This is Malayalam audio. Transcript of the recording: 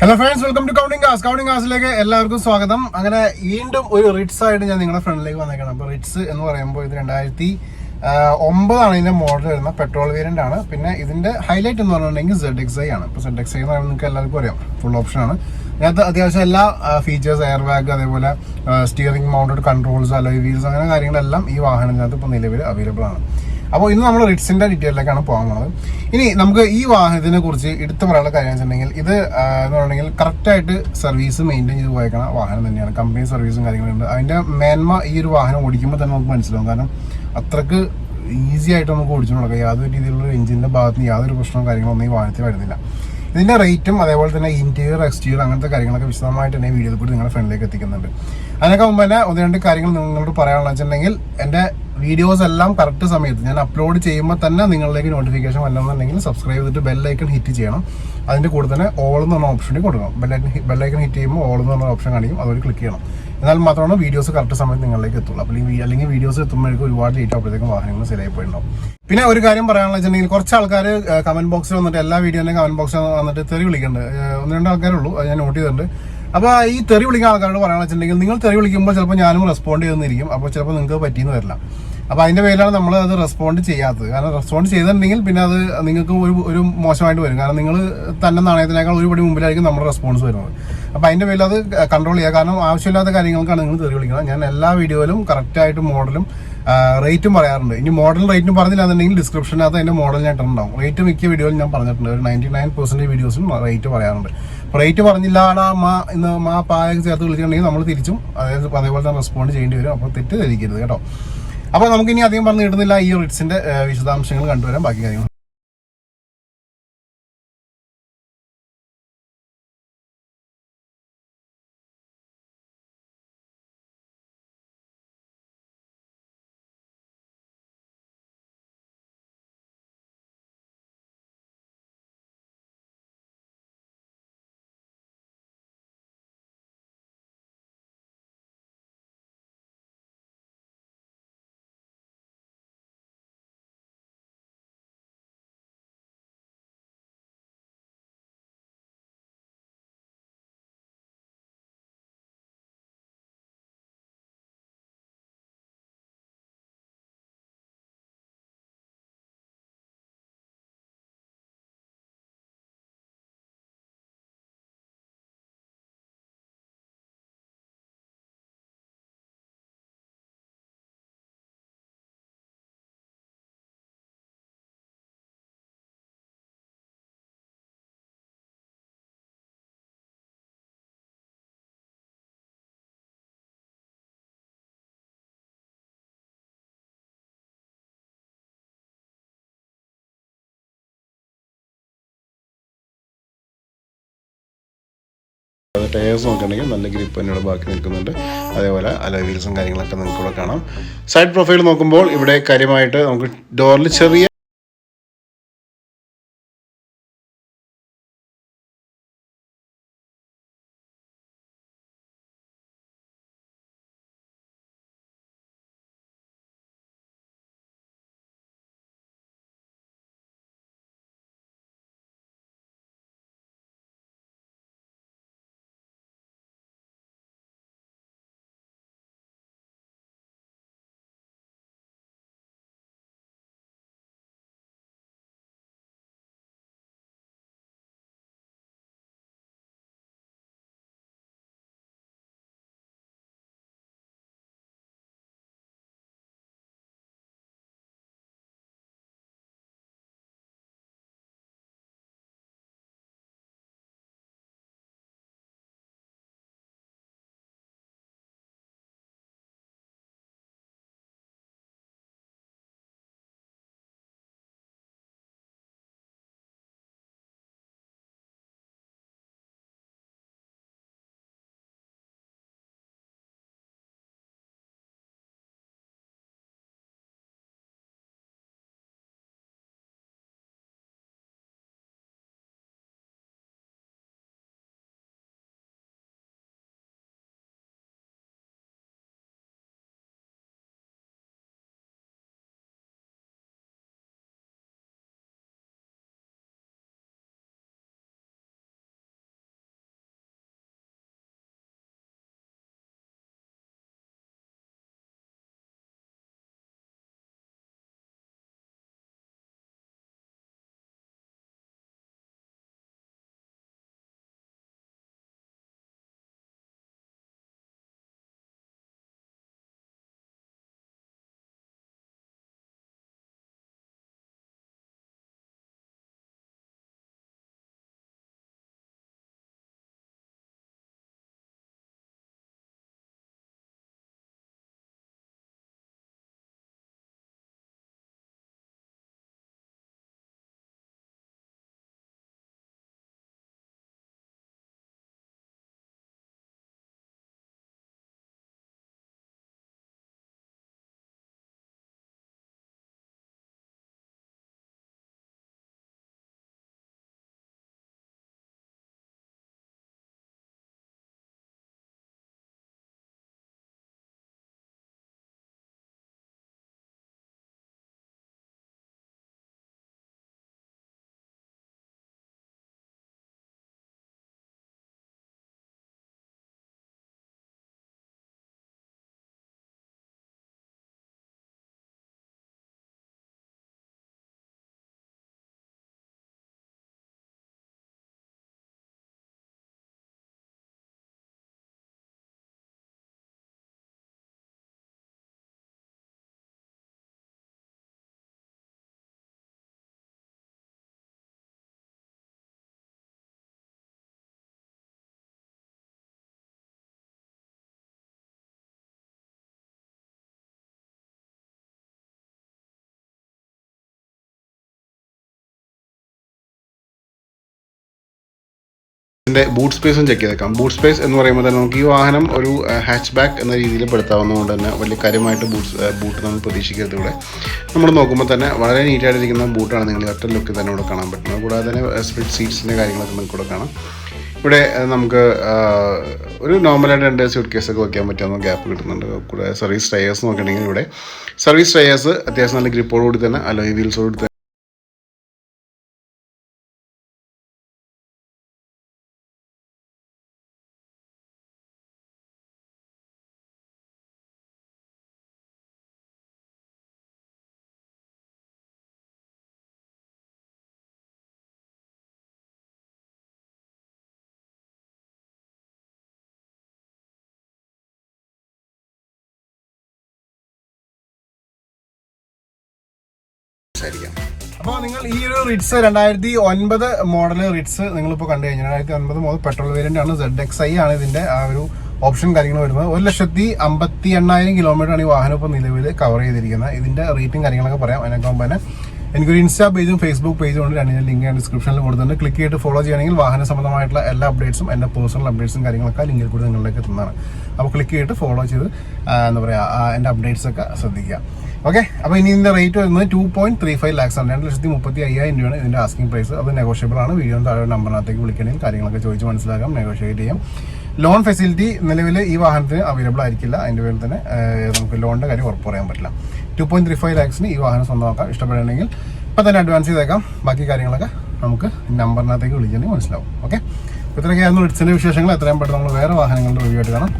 Hello friends, welcome to counting class. Counting കാസിലേക്ക് എല്ലാവർക്കും സ്വാഗതം. അങ്ങനെ വീണ്ടും ഒരു റിറ്റ്സ് ആയിട്ട് ഞാൻ നിങ്ങളുടെ ഫ്രണ്ടിലേക്ക് വന്നേക്കണം. അപ്പോൾ റിറ്റ്സ് എന്ന് പറയുമ്പോൾ ഇത് 2009 ഇതിന്റെ മോഡൽ വരുന്ന പെട്രോൾ വേരിയന്റ് ആണ്. പിന്നെ ഇതിന്റെ ഹൈലൈറ്റ് എന്ന് പറഞ്ഞിട്ടുണ്ടെങ്കിൽ ZXi ആണ്. ഇപ്പോൾ ZXi എന്ന് പറയുമ്പോൾ നിങ്ങൾക്ക് എല്ലാവർക്കും അറിയാം, ഫുൾ ഓപ്ഷൻ ആണ്. ഇതിനകത്ത് അത്യാവശ്യം എല്ലാ ഫീച്ചേഴ്സ്, എയർ ബാഗ്, അതേപോലെ steering mounted controls, alloy wheels, അങ്ങനെ കാര്യങ്ങളെല്ലാം ഈ വാഹനത്തിനകത്ത് ഇപ്പോൾ നിലവിൽ അവൈലബിൾ ആണ്. അപ്പോൾ ഇന്ന് നമ്മൾ റിറ്റ്സിന്റെ ഡീറ്റെയിലേക്കാണ് പോകാൻ പോകുന്നത്. ഇനി നമുക്ക് ഈ വാഹനത്തിനെ കുറിച്ച് എടുത്തു പറയാനുള്ള കാര്യം വെച്ചിട്ടുണ്ടെങ്കിൽ ഇത് എന്ന് പറഞ്ഞിട്ടുണ്ടെങ്കിൽ കറക്റ്റായിട്ട് സർവീസ് മെയിൻറ്റെയിൻ ചെയ്ത് പോയേക്കണ വാഹനം തന്നെയാണ്. കമ്പനി സർവീസും കാര്യങ്ങളുണ്ട്. അതിന്റെ മേന്മ ഈ ഒരു വാഹനം ഓടിക്കുമ്പോൾ തന്നെ നമുക്ക് മനസ്സിലാവും. കാരണം അത്രക്ക് ഈസി ആയിട്ട് നമുക്ക് ഓടിച്ചു നോക്കാം. യാതൊരു രീതിയിലുള്ള എഞ്ചിന്റെ ഭാഗത്ത് നിന്ന് യാതൊരു പ്രശ്നവും കാര്യങ്ങളൊന്നും ഈ വാഹനത്തിൽ വരുന്നില്ല. ഇതിന്റെ റേറ്റും അതേപോലെ തന്നെ ഇന്റീരിയർ, എക്സ്റ്റീരിയർ അങ്ങനത്തെ കാര്യങ്ങളൊക്കെ വിശദമായിട്ട് തന്നെ വീഡിയോയിൽ കൂടി നിങ്ങളുടെ ഫ്രണ്ടിലേക്ക് എത്തിക്കുന്നുണ്ട്. അതിനൊക്കെ മുമ്പ് തന്നെ ഒന്ന് രണ്ട് കാര്യങ്ങൾ നിങ്ങളോട് പറയാനുള്ള വെച്ചിട്ടുണ്ടെങ്കിൽ എൻ്റെ വീഡിയോസ് എല്ലാം കറക്റ്റ് സമയത്ത് ഞാൻ അപ്ലോഡ് ചെയ്യുമ്പോൾ തന്നെ നിങ്ങളിലേക്ക് നോട്ടിഫിക്കേഷൻ വരണമെന്നുണ്ടെങ്കിൽ സബ്സ്ക്രൈബ് ചെയ്തിട്ട് ബെല്ലൈക്കൺ ഹിറ്റ് ചെയ്യണം. അതിൻ്റെ കൂടെ തന്നെ ഓൾ എന്ന് പറഞ്ഞ ഓപ്ഷനിൽ കൊടുക്കണം. ബെല്ലൈക്കൺ ഹിറ്റ് ചെയ്യുമ്പോൾ ഓൾ എന്ന് പറഞ്ഞ ഓപ്ഷൻ കാണിക്കും, അതുവഴി ക്ലിക്ക് ചെയ്യണം. എന്നാൽ മാത്രമാണ് വീഡിയോസ് കറക്റ്റ് സമയത്ത് നിങ്ങളിലേക്ക് എത്തുള്ളൂ. അല്ലെങ്കിൽ വീഡിയോസ് എത്തുമ്പോഴേക്കും ഒരുപാട് ലേറ്റ് ആകുമ്പോഴത്തേക്കും വാഹനങ്ങൾ ശരിയായി പോയിട്ടുണ്ടാവും. പിന്നെ ഒരു കാര്യം പറയാനുള്ള വെച്ചിട്ടുണ്ടെങ്കിൽ കുറച്ച് ആൾക്കാർ കമന്റ് ബോക്സിൽ വന്നിട്ട്, എല്ലാ വീഡിയോൻ്റെയും കമന്റ് ബോക്സിൽ വന്നിട്ട് തെറി വിളിക്കുന്നുണ്ട്. ഒന്ന് രണ്ട് ആൾക്കാരുള്ളൂ, അത് ഞാൻ നോട്ട് ചെയ്തിട്ടുണ്ട്. അപ്പോൾ ഈ തെറി വിളിക്കുന്ന ആൾക്കാരോട് പറയാനുള്ള വെച്ചിട്ടുണ്ടെങ്കിൽ, നിങ്ങൾ തെറി വിളിക്കുമ്പോൾ ചിലപ്പോൾ ഞാനും റെസ്പോണ്ട് ചെയ്തെന്നിരിക്കും. അപ്പോൾ ചിലപ്പോൾ നിങ്ങൾക്ക് പറ്റിയെന്ന് വരില്ല. അപ്പോൾ അതിന്റെ പേരിലാണ് നമ്മൾ അത് റെസ്പോണ്ട് ചെയ്യാത്തത്. കാരണം റെസ്പോണ്ട് ചെയ്തിട്ടുണ്ടെങ്കിൽ പിന്നെ അത് നിങ്ങൾക്ക് ഒരു മോശമായിട്ട് വരും. കാരണം നിങ്ങൾ തന്നെ നാണയത്തിനേക്കാൾ ഒരുപടി മുമ്പിലായിരിക്കും നമ്മുടെ റെസ്പോൺസ് വരുന്നത്. അപ്പോൾ അതിന്റെ പേരിൽ അത് കൺട്രോൾ ചെയ്യുക. കാരണം ആവശ്യമില്ലാത്ത കാര്യങ്ങൾക്കാണ് നിങ്ങൾ തെറി വിളിക്കുന്നത്. ഞാൻ എല്ലാ വീഡിയോയിലും കറക്റ്റായിട്ട് മോഡലും റേറ്റും പറയാറുണ്ട്. ഇനി മോഡലും റേറ്റും പറഞ്ഞില്ല എന്നുണ്ടെങ്കിൽ ഡിസ്ക്രിപ്ഷനകത്ത് അതിന്റെ മോഡൽ ഞാൻ ഇട്ടുണ്ടാവും. റേറ്റ് മിക്ക വീഡിയോയിലും ഞാൻ പറഞ്ഞിട്ടുണ്ട്. ഒരു 99% വീഡിയോസും റേറ്റ് പറയാറുണ്ട്. റേറ്റ് പറഞ്ഞില്ലാടാ മാ പായൊക്കെ ചേർത്ത് വിളിച്ചിട്ടുണ്ടെങ്കിൽ നമ്മൾ തിരിച്ചും അതേപോലെ തന്നെ റെസ്പോണ്ട് ചെയ്യേണ്ടി വരും. അപ്പോൾ തെറ്റ് ധരിക്കരുത് കേട്ടോ. അപ്പോൾ നമുക്കിനി അധികം പറഞ്ഞു കിട്ടുന്നില്ല, ഈ റിറ്റ്സിന്റെ വിശദാംശങ്ങൾ കണ്ടുവരാം, ബാക്കി കാര്യങ്ങൾ. ടയേഴ്സ് നോക്കുകയാണെങ്കിൽ നല്ല ഗ്രിപ്പ് തന്നെയാണ് ബാക്കി നിൽക്കുന്നുണ്ട്. അതേപോലെ അലോയ് വീൽസും കാര്യങ്ങളൊക്കെ നിങ്ങൾക്ക് ഇവിടെ കാണാം. സൈഡ് പ്രൊഫൈൽ നോക്കുമ്പോൾ ഇവിടെ കാര്യമായിട്ട് നമുക്ക് ഡോറിൽ ചെറിയ ഇതിൻ്റെ ബൂട്ട് സ്പേസും ചെക്ക് ചെയ്തേക്കാം. ബൂട്ട് സ്പേസ് എന്ന് പറയുമ്പോൾ തന്നെ നമുക്ക് ഈ വാഹനം ഒരു ഹാച്ച് ബാക്ക് എന്ന രീതിയിൽ പെടുത്താവുന്നതുകൊണ്ട് തന്നെ വലിയ കാര്യമായിട്ട് ബൂട്ട് നമ്മൾ പ്രതീക്ഷിക്കരുത്. ഇവിടെ നമ്മൾ നോക്കുമ്പോൾ തന്നെ വളരെ നീറ്റായിട്ടിരിക്കുന്ന ബൂട്ടാണ് നിങ്ങൾ ഒറ്റ ലുക്കിൽ തന്നെ ഇവിടെ കാണാൻ പറ്റുന്നത്. കൂടാതെ തന്നെ സ്പ്ലിറ്റ് സീറ്റ്സിൻ്റെ കാര്യങ്ങളൊക്കെ നിങ്ങൾക്ക് ഇവിടെ കാണാം. ഇവിടെ നമുക്ക് ഒരു നോർമലായിട്ട് 2 സ്യൂട്ട് കേസൊക്കെ വയ്ക്കാൻ പറ്റാവുന്ന ഗ്യാപ്പ് കിട്ടുന്നുണ്ട്. കൂടെ സർവീസ് ടയേഴ്സ് നോക്കുകയാണെങ്കിൽ ഇവിടെ സർവീസ് ടയേഴ്സ് അത്യാവശ്യം നല്ല ഗ്രിപ്പോടുകൂടി തന്നെ അലോയ് വീൽസോടുകൂടി തന്നെ ആയിരിക്കാം. അപ്പോൾ നിങ്ങൾ ഈ ഒരു റിറ്റ്സ് 2009 മോഡൽ റിറ്റ്സ് നിങ്ങളിപ്പോൾ കണ്ടു കഴിഞ്ഞാൽ 2009 മോഡൽ പെട്രോൾ വേരിയന്റ് ആണ്. ZXi ആണ് ഇതിന്റെ ആ ഒരു ഓപ്ഷൻ കാര്യങ്ങൾ വരുന്നത്. 1,58,000 കിലോമീറ്റർ ആണ് ഈ വാഹനം ഇപ്പോൾ നിലവിൽ കവർ ചെയ്തിരിക്കുന്നത്. ഇതിന്റെ റേറ്റും കാര്യങ്ങളൊക്കെ പറയാം. അതിനൊക്കെ മുമ്പ് തന്നെ എനിക്കൊരു ഇൻസ്റ്റാ പേജും ഫേസ്ബുക്ക് പേജും ഉണ്ട്. രണ്ടിൻ്റെ ലിങ്ക് ഞാൻ ഡിസ്ക്രിപ്ഷനിൽ കൊടുത്തിട്ടുണ്ട്. ക്ലിക്ക് ചെയ്തിട്ട് ഫോളോ ചെയ്യണമെങ്കിൽ വാഹന സംബന്ധമായിട്ടുള്ള എല്ലാ അപ്ഡേറ്റ്സും എൻ്റെ പേഴ്സണൽ അപ്ഡേറ്റ്സും കാര്യങ്ങളൊക്കെ ലിങ്കിൽ കൂടി നിങ്ങളിലേക്ക് എത്തുന്നതാണ്. അപ്പോൾ ക്ലിക്ക് ചെയ്തിട്ട് ഫോളോ ചെയ്ത് എന്താ പറയുക എൻ്റെ അപ്ഡേറ്റ്സ് ഒക്കെ ശ്രദ്ധിക്കുക. ഓക്കെ, അപ്പോൾ ഇനി ഇതിൻ്റെ റേറ്റ് വരുന്നത് 2.35 lakhs ആണ്. 2,35,000 രൂപയാണ് ഇതിൻ്റെ ആസ്കിംഗ് പ്രൈസ്. അത് നെഗോഷ്യബിൾ ആണ്. വീഡിയോ താഴെ നമ്പറിനകത്തേക്ക് വിളിക്കണമെങ്കിൽ കാര്യങ്ങളൊക്കെ ചോദിച്ച് മനസ്സിലാക്കാം, നെഗോഷിയേറ്റ് ചെയ്യാം. ലോൺ ഫെസിലിറ്റി നിലവിൽ ഈ വാഹനത്തിന് അവൈലബിൾ ആയിരിക്കില്ല. അതിൻ്റെ പേരിൽ തന്നെ നമുക്ക് ലോണിൻ്റെ കാര്യം ഉറപ്പ് പറയാൻ പറ്റില്ല. 2.35 lakhs ഈ വാഹനം സ്വന്തമാക്കാം. ഇഷ്ടപ്പെടുകയാണെങ്കിൽ ഇപ്പം തന്നെ അഡ്വാൻസ് ചെയ്തേക്കാം. ബാക്കി കാര്യങ്ങളൊക്കെ നമുക്ക് നമ്പറിനകത്തേക്ക് വിളിക്കണമെങ്കിൽ മനസ്സിലാവും. ഓക്കെ, ഇത്രയൊക്കെയായിരുന്നു റിറ്റ്സിൻ്റെ വിശേഷങ്ങൾ. എത്രയും പെട്ടെന്ന് നമ്മൾ വേറെ വാഹനങ്ങളുടെ റിവ്യൂ ആയിട്ട് കാണാം.